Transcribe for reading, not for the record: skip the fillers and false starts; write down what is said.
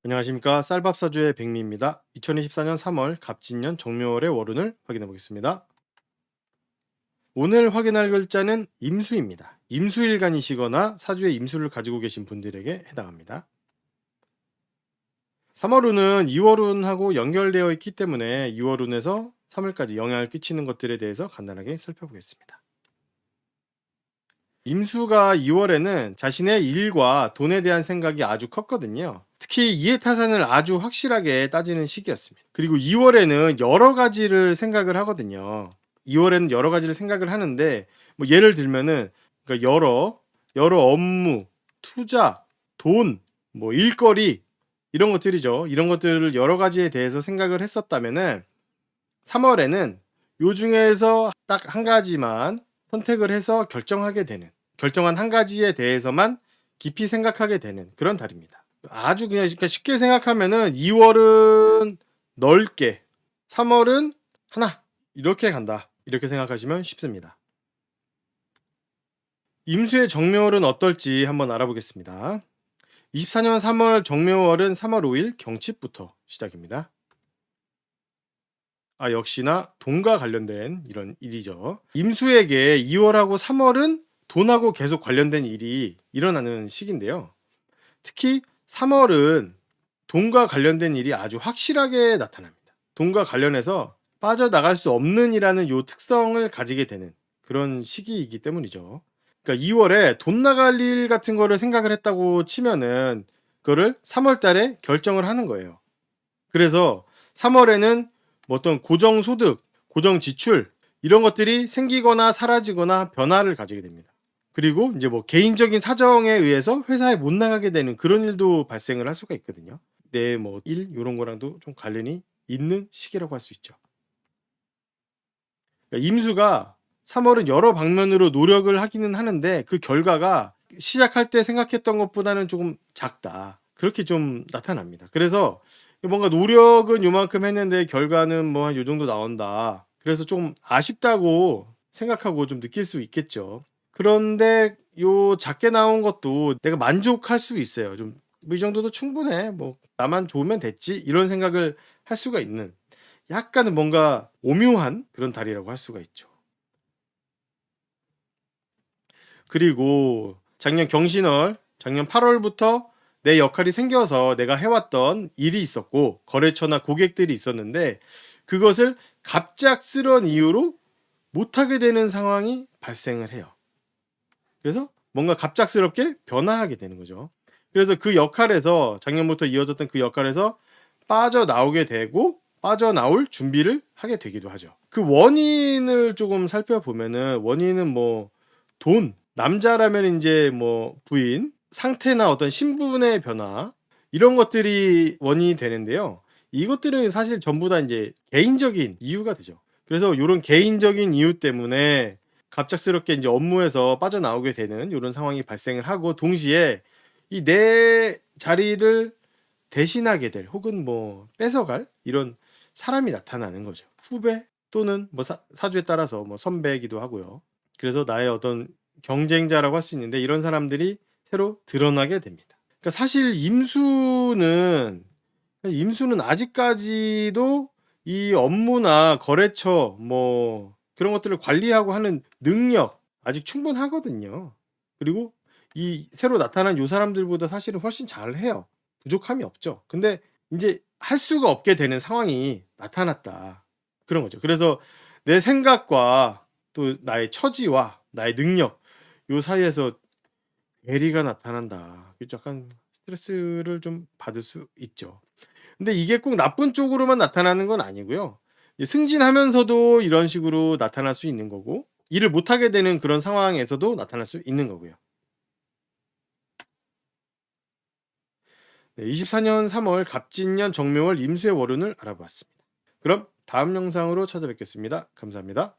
안녕하십니까. 쌀밥사주의 백미입니다. 2024년 3월 갑진년 정묘월의 월운을 확인해 보겠습니다. 오늘 확인할 글자는 임수입니다. 임수일간이시거나 사주에 임수를 가지고 계신 분들에게 해당합니다. 3월운은 2월운하고 연결되어 있기 때문에 2월운에서 3월까지 영향을 끼치는 것들에 대해서 간단하게 살펴보겠습니다. 임수가 2월에는 자신의 일과 돈에 대한 생각이 아주 컸거든요. 특히 이해타산을 아주 확실하게 따지는 시기였습니다. 그리고 2월에는 여러 가지를 생각을 하거든요. 2월에는 여러 가지를 생각을 하는데 뭐 예를 들면은 그러니까 여러 업무, 투자, 돈, 뭐 일거리 이런 것들이죠. 이런 것들을 여러 가지에 대해서 생각을 했었다면은 3월에는 요 중에서 딱 한 가지만 선택을 해서 결정한 한 가지에 대해서만 깊이 생각하게 되는 그런 달입니다. 아주 그냥 그러니까 쉽게 생각하면은 2월은 넓게, 3월은 하나 이렇게 간다. 이렇게 생각하시면 쉽습니다. 임수의 정묘월은 어떨지 한번 알아보겠습니다. 24년 3월 정묘월은 3월 5일 경칩부터 시작입니다. 역시나 돈과 관련된 이런 일이죠. 임수에게 2월하고 3월은 돈하고 계속 관련된 일이 일어나는 시기인데요. 특히 3월은 돈과 관련된 일이 아주 확실하게 나타납니다. 돈과 관련해서 빠져나갈 수 없는 이라는 요 특성을 가지게 되는 그런 시기이기 때문이죠. 그러니까 2월에 돈 나갈 일 같은 거를 생각을 했다고 치면은 그거를 3월 달에 결정을 하는 거예요. 그래서 3월에는 뭐 어떤 고정 소득, 고정 지출 이런 것들이 생기거나 사라지거나 변화를 가지게 됩니다. 그리고 이제 뭐 개인적인 사정에 의해서 회사에 못 나가게 되는 그런 일도 발생을 할 수가 있거든요. 내 뭐 일 요런 거랑도 좀 관련이 있는 시기라고 할 수 있죠. 그러니까 임수가 3월은 여러 방면으로 노력을 하기는 하는데 그 결과가 시작할 때 생각했던 것보다는 조금 작다. 그렇게 좀 나타납니다. 그래서 뭔가 노력은 요만큼 했는데 결과는 뭐 한 요 정도 나온다. 그래서 좀 아쉽다고 생각하고 좀 느낄 수 있겠죠. 그런데 요 작게 나온 것도 내가 만족할 수 있어요. 좀 뭐 '이 정도도 충분해. 뭐 나만 좋으면 됐지.' 이런 생각을 할 수가 있는 약간은 뭔가 오묘한 그런 달이라고 할 수가 있죠. 그리고 작년 경신월, 작년 8월부터 내 역할이 생겨서 내가 해왔던 일이 있었고 거래처나 고객들이 있었는데 그것을 갑작스러운 이유로 못하게 되는 상황이 발생을 해요. 그래서 뭔가 갑작스럽게 변화하게 되는 거죠. 그래서 그 역할에서 작년부터 이어졌던 그 역할에서 빠져나오게 되고 빠져나올 준비를 하게 되기도 하죠. 그 원인을 조금 살펴보면은 원인은 뭐 돈, 남자라면 인제 뭐 부인, 상태나 어떤 신분의 변화 이런 것들이 원인이 되는데요. 이것들은 사실 전부 다 인제 개인적인 이유가 되죠. 그래서 요런 개인적인 이유 때문에 갑작스럽게 인제 업무에서 빠져나오게 되는 요런 상황이 발생을 하고 동시에 이 내 자리를 대신하게 될 혹은 뭐 뺏어갈 이런 사람이 나타나는 거죠. 후배 또는 뭐 사주에 따라서 뭐 선배이기도 하고요. 그래서 나의 어떤 경쟁자라고 할 수 있는데 이런 사람들이 새로 드러나게 됩니다. 그러니까 사실 임수는 아직까지도 이 업무나 거래처 뭐 그런 것들을 관리하고 하는 능력 아직 충분하거든요. 그리고 이 새로 나타난 요 사람들보다 사실은 훨씬 잘해요. 부족함이 없죠. 근데 인제 할 수가 없게 되는 상황이 나타났다. 그런 거죠. 그래서 내 생각과 또 나의 처지와 나의 능력 요 사이에서 괴리가 나타난다. 그 약간 스트레스를 좀 받을 수 있죠. 근데 이게 꼭 나쁜 쪽으로만 나타나는 건 아니고요. 이 승진하면서도 이런 식으로 나타날 수 있는 거고 일을 못 하게 되는 그런 상황에서도 나타날 수 있는 거고요. 네, 24년 3월 갑진년 정묘월 임수의 월운을 알아보았습니다. 그럼 다음 영상으로 찾아뵙겠습니다. 감사합니다.